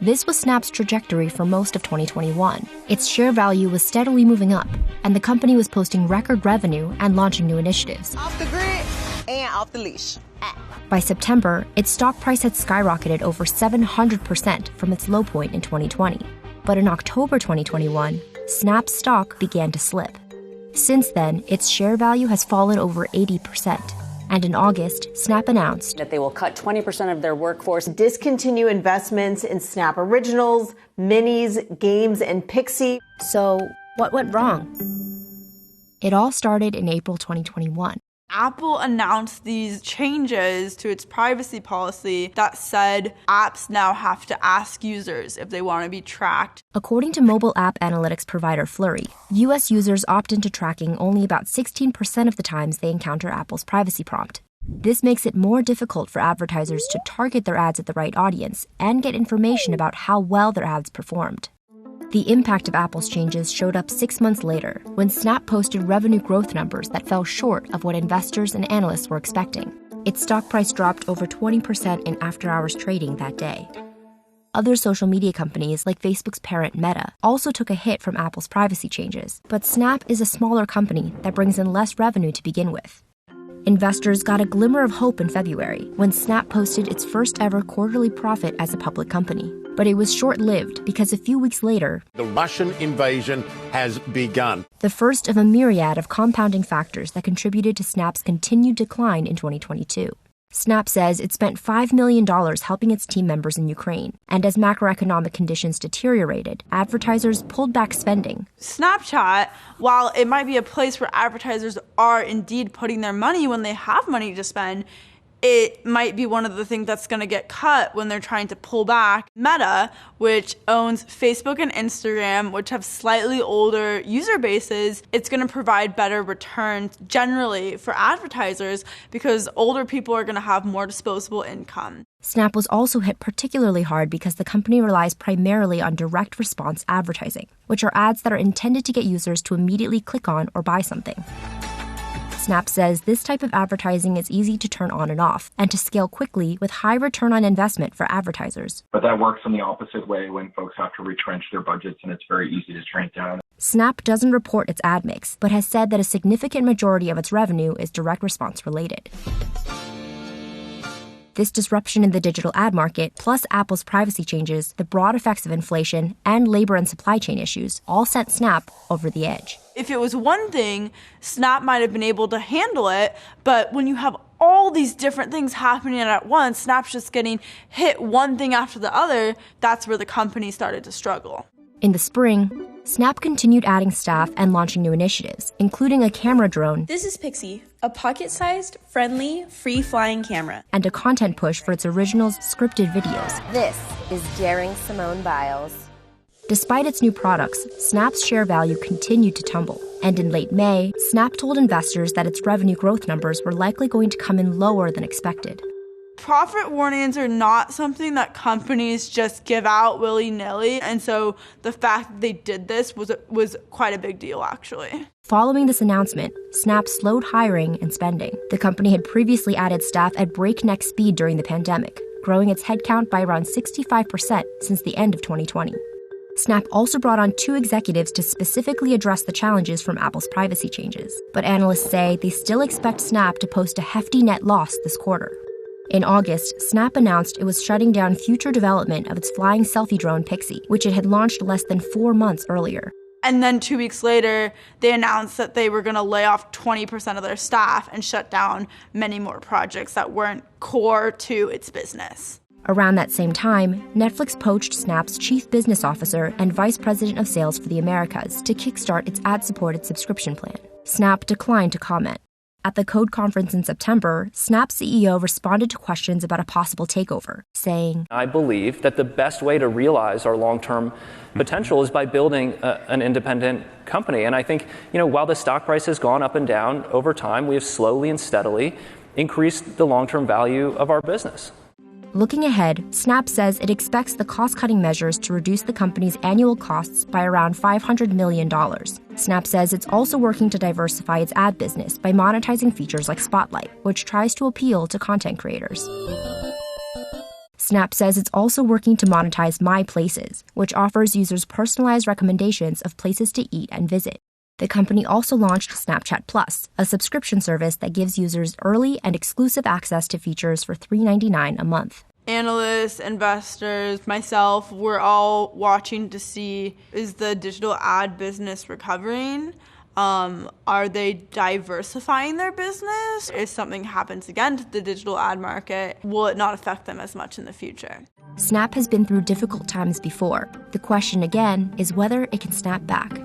This was Snap's trajectory for most of 2021. Its share value was steadily moving up, and the company was posting record revenue and launching new initiatives. Off the grid and off the leash. By September, its stock price had skyrocketed over 700% from its low point in 2020. But in October 2021, Snap's stock began to slip. Since then, its share value has fallen over 80%. And in August, Snap announced that they will cut 20% of their workforce, discontinue investments in Snap Originals, Minis, Games, and Pixie. So, what went wrong? It all started in April 2021. Apple announced these changes to its privacy policy that said apps now have to ask users if they want to be tracked. According to mobile app analytics provider Flurry, U.S. users opt into tracking only about 16% of the times they encounter Apple's privacy prompt. This makes it more difficult for advertisers to target their ads at the right audience and get information about how well their ads performed. The impact of Apple's changes showed up 6 months later, when Snap posted revenue growth numbers that fell short of what investors and analysts were expecting. Its stock price dropped over 20% in after-hours trading that day. Other social media companies, like Facebook's parent Meta, also took a hit from Apple's privacy changes, but Snap is a smaller company that brings in less revenue to begin with. Investors got a glimmer of hope in February when Snap posted its first ever quarterly profit as a public company. But it was short-lived because a few weeks later, the Russian invasion has begun. The first of a myriad of compounding factors that contributed to Snap's continued decline in 2022. Snap says it spent $5 million helping its team members in Ukraine, and as macroeconomic conditions deteriorated, advertisers pulled back spending. Snapchat, while it might be a place where advertisers are indeed putting their money when they have money to spend, it might be one of the things that's going to get cut when they're trying to pull back. Meta, which owns Facebook and Instagram, which have slightly older user bases, it's going to provide better returns generally for advertisers because older people are going to have more disposable income. Snap was also hit particularly hard because the company relies primarily on direct response advertising, which are ads that are intended to get users to immediately click on or buy something. Snap says this type of advertising is easy to turn on and off and to scale quickly with high return on investment for advertisers. But that works in the opposite way when folks have to retrench their budgets and it's very easy to shrink down. Snap doesn't report its ad mix, but has said that a significant majority of its revenue is direct response related. This disruption in the digital ad market, plus Apple's privacy changes, the broad effects of inflation, and labor and supply chain issues all sent Snap over the edge. If it was one thing, Snap might have been able to handle it, but when you have all these different things happening at once, Snap's just getting hit one thing after the other, that's where the company started to struggle. In the spring, Snap continued adding staff and launching new initiatives, including a camera drone. This is Pixie, a pocket-sized, friendly, free-flying camera. And a content push for its originals scripted videos. This is Daring Simone Biles. Despite its new products, Snap's share value continued to tumble. And in late May, Snap told investors that its revenue growth numbers were likely going to come in lower than expected. Profit warnings are not something that companies just give out willy-nilly, and so the fact that they did this was quite a big deal, actually. Following this announcement, Snap slowed hiring and spending. The company had previously added staff at breakneck speed during the pandemic, growing its headcount by around 65% since the end of 2020. Snap also brought on 2 executives to specifically address the challenges from Apple's privacy changes. But analysts say they still expect Snap to post a hefty net loss this quarter. In August, Snap announced it was shutting down future development of its flying selfie drone Pixie, which it had launched less than 4 months earlier. And then 2 weeks later, they announced that they were going to lay off 20% of their staff and shut down many more projects that weren't core to its business. Around that same time, Netflix poached Snap's chief business officer and vice president of sales for the Americas to kickstart its ad-supported subscription plan. Snap declined to comment. At the Code conference in September, Snap CEO responded to questions about a possible takeover, saying, I believe that the best way to realize our long-term potential is by building an independent company. And I think, while the stock price has gone up and down over time, we have slowly and steadily increased the long-term value of our business. Looking ahead, Snap says it expects the cost-cutting measures to reduce the company's annual costs by around $500 million. Snap says it's also working to diversify its ad business by monetizing features like Spotlight, which tries to appeal to content creators. Snap says it's also working to monetize My Places, which offers users personalized recommendations of places to eat and visit. The company also launched Snapchat Plus, a subscription service that gives users early and exclusive access to features for $3.99 a month. Analysts, investors, myself, we're all watching to see, is the digital ad business recovering? Are they diversifying their business? If something happens again to the digital ad market, will it not affect them as much in the future? Snap has been through difficult times before. The question again is whether it can snap back.